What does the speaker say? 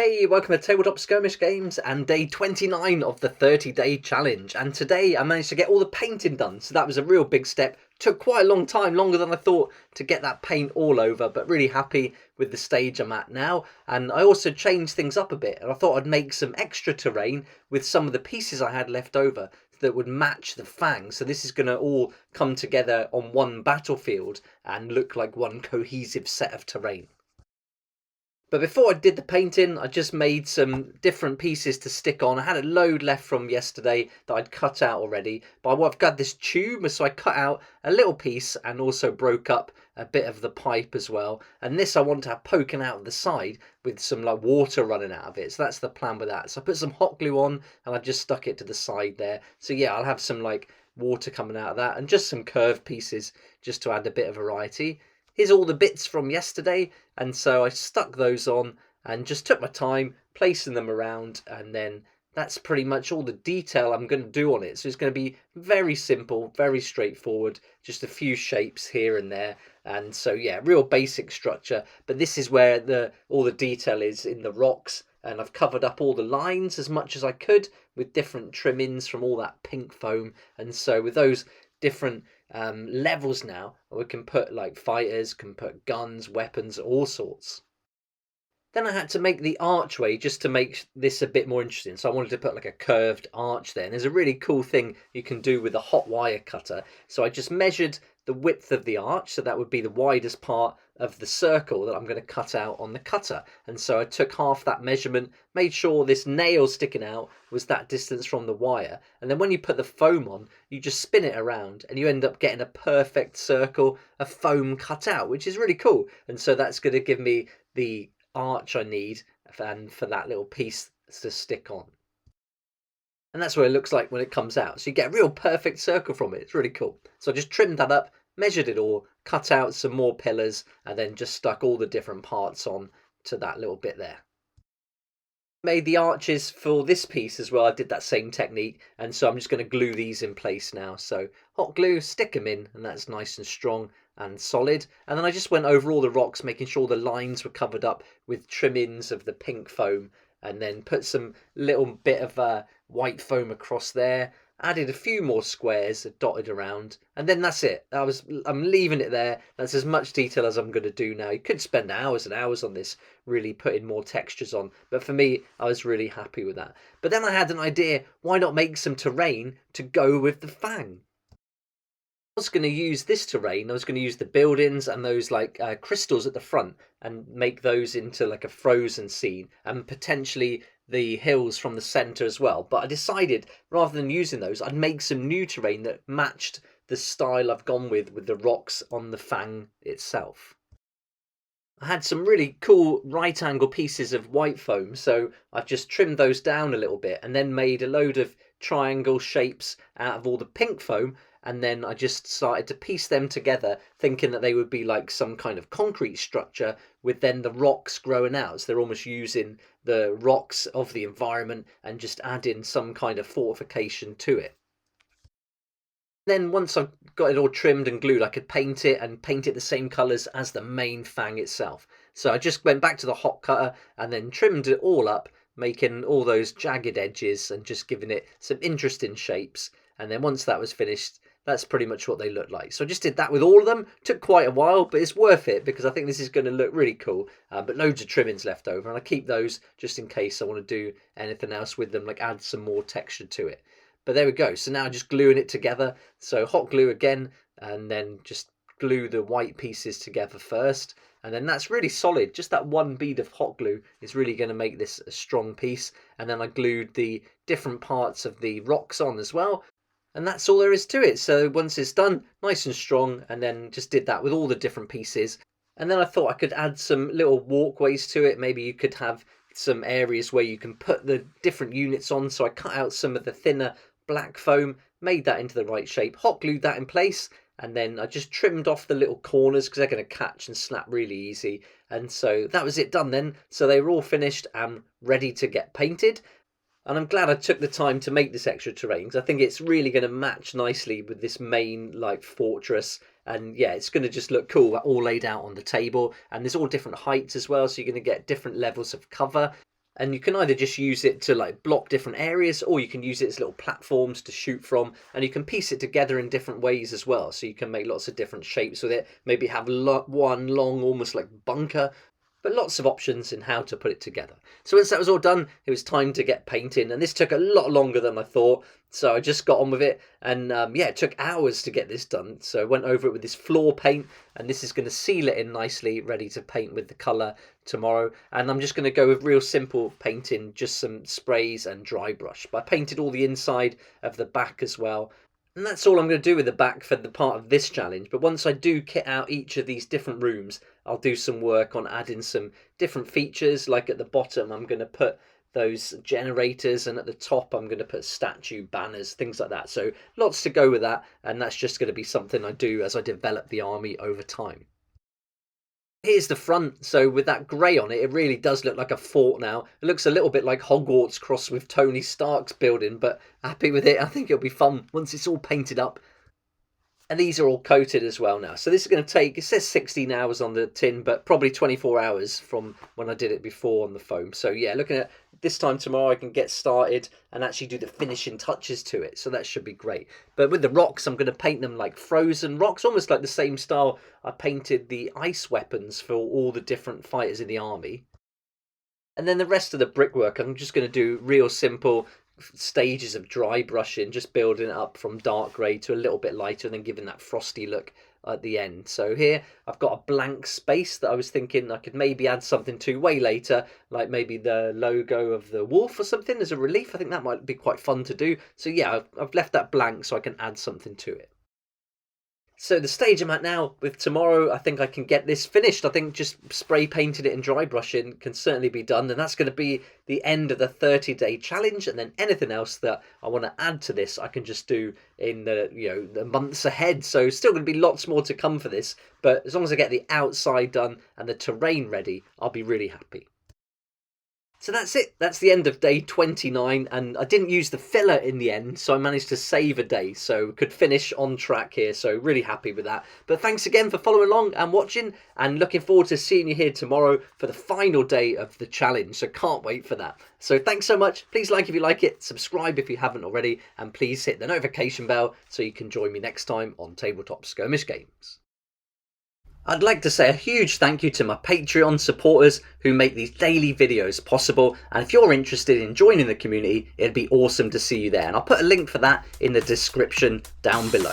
Hey, welcome to Tabletop Skirmish Games and day 29 of the 30-day challenge. And today I managed to get all the painting done, so that was a real big step. Took quite a long time, longer than I thought, to get that paint all over, but really happy with the stage I'm at now. And I also changed things up a bit, and I thought I'd make some extra terrain with some of the pieces I had left over that would match the FANG. So this is going to all come together on one battlefield and look like one cohesive set of terrain. But before I did the painting, I just made some different pieces to stick on. I had a load left from yesterday that I'd cut out already. But I've got this tube, so I cut out a little piece and also broke up a bit of the pipe as well. And this I want to have poking out of the side with some like water running out of it. So that's the plan with that. So I put some hot glue on and I just stuck it to the side there. So yeah, I'll have some like water coming out of that and just some curved pieces just to add a bit of variety. Here's all the bits from yesterday, and so I stuck those on and just took my time placing them around, and then that's pretty much all the detail I'm going to do on it. So it's going to be very simple, very straightforward, just a few shapes here and there. And so yeah, real basic structure, but this is where all the detail is in the rocks, and I've covered up all the lines as much as I could with different trimmings from all that pink foam. And so with those different levels now, we can put like fighters, can put guns, weapons, all sorts. Then I had to make the archway just to make this a bit more interesting. So I wanted to put like a curved arch there. And there's a really cool thing you can do with a hot wire cutter. So I just measured the width of the arch. So that would be the widest part of the circle that I'm going to cut out on the cutter. And so I took half that measurement, made sure this nail sticking out was that distance from the wire. And then when you put the foam on, you just spin it around and you end up getting a perfect circle of foam cut out, which is really cool. And so that's going to give me the arch I need and for that little piece to stick on. And that's what it looks like when it comes out. So you get a real perfect circle from it. It's really cool. So I just trimmed that up, measured it all, cut out some more pillars, and then just stuck all the different parts on to that little bit there. Made the arches for this piece as well. I did that same technique, and so I'm just going to glue these in place now. So hot glue, stick them in, and that's nice and strong and solid. And then I just went over all the rocks, making sure the lines were covered up with trimmings of the pink foam, and then put some little bit of white foam across there. Added a few more squares dotted around, and then that's it. I'm leaving it there. That's as much detail as I'm going to do now. You could spend hours and hours on this, really putting more textures on, but for me, I was really happy with that. But then I had an idea, why not make some terrain to go with the FANG? I was going to use this terrain. I was going to use the buildings and those like crystals at the front and make those into like a frozen scene, and potentially the hills from the center as well. But I decided rather than using those, I'd make some new terrain that matched the style I've gone with the rocks on the FANG itself. I had some really cool right angle pieces of white foam, so I've just trimmed those down a little bit and then made a load of triangle shapes out of all the pink foam, and then I just started to piece them together, thinking that they would be like some kind of concrete structure with then the rocks growing out. So they're almost using the rocks of the environment and just adding some kind of fortification to it. Then once I've got it all trimmed and glued, I could paint it and paint it the same colours as the main FANG itself. So I just went back to the hot cutter and then trimmed it all up, making all those jagged edges and just giving it some interesting shapes. And then once that was finished, that's pretty much what they look like. So I just did that with all of them. Took quite a while, but it's worth it because I think this is going to look really cool. But loads of trimmings left over, and I keep those just in case I want to do anything else with them, like add some more texture to it. But there we go. So now just gluing it together. So hot glue again, and then just glue the white pieces together first. And then that's really solid. Just that one bead of hot glue is really going to make this a strong piece. And then I glued the different parts of the rocks on as well. And that's all there is to it. So once it's done, nice and strong, and then just did that with all the different pieces. And then I thought I could add some little walkways to it. Maybe you could have some areas where you can put the different units on. So I cut out some of the thinner black foam, made that into the right shape, hot glued that in place, and then I just trimmed off the little corners because they're going to catch and snap really easy. And so that was it done then. So they were all finished and ready to get painted. And I'm glad I took the time to make this extra terrain because I think it's really going to match nicely with this main like fortress. And yeah, it's going to just look cool all laid out on the table. And there's all different heights as well, so you're going to get different levels of cover. And you can either just use it to like block different areas, or you can use it as little platforms to shoot from, and you can piece it together in different ways as well. So you can make lots of different shapes with it, maybe have one long almost like bunker, but lots of options in how to put it together. So once that was all done, it was time to get painting, and this took a lot longer than I thought. So I just got on with it, and yeah, it took hours to get this done. So I went over it with this floor paint, and this is going to seal it in nicely, ready to paint with the colour tomorrow. And I'm just going to go with real simple painting, just some sprays and dry brush. But I painted all the inside of the back as well. And that's all I'm going to do with the back for the part of this challenge. But once I do kit out each of these different rooms, I'll do some work on adding some different features. Like at the bottom, I'm going to put those generators, and at the top I'm going to put statue banners, things like that. So lots to go with that, and that's just going to be something I do as I develop the army over time. Here's the front. So with that grey on it, it really does look like a fort now. It looks a little bit like Hogwarts crossed with Tony Stark's building, but happy with it. I think it'll be fun once it's all painted up. And these are all coated as well now. So this is going to take, it says 16 hours on the tin, but probably 24 hours from when I did it before on the foam. So yeah, looking at this time tomorrow, I can get started and actually do the finishing touches to it. So that should be great. But with the rocks, I'm going to paint them like frozen rocks, almost like the same style I painted the ice weapons for all the different fighters in the army. And then the rest of the brickwork, I'm just going to do real simple stages of dry brushing, just building it up from dark grey to a little bit lighter, and then giving that frosty look at the end. So here I've got a blank space that I was thinking I could maybe add something to way later, like maybe the logo of the wolf or something as a relief. I think that might be quite fun to do. So yeah, I've left that blank so I can add something to it. So the stage I'm at now, with tomorrow, I think I can get this finished. I think just spray painting it and dry brushing can certainly be done. And that's going to be the end of the 30-day challenge. And then anything else that I want to add to this, I can just do in the, the months ahead. So still going to be lots more to come for this. But as long as I get the outside done and the terrain ready, I'll be really happy. So that's it. That's the end of day 29, and I didn't use the filler in the end, so I managed to save a day, so could finish on track here, so really happy with that. But thanks again for following along and watching, and looking forward to seeing you here tomorrow for the final day of the challenge, so can't wait for that. So thanks so much. Please like if you like it, subscribe if you haven't already, and please hit the notification bell so you can join me next time on Tabletop Skirmish Games. I'd like to say a huge thank you to my Patreon supporters who make these daily videos possible, and if you're interested in joining the community, it'd be awesome to see you there, and I'll put a link for that in the description down below.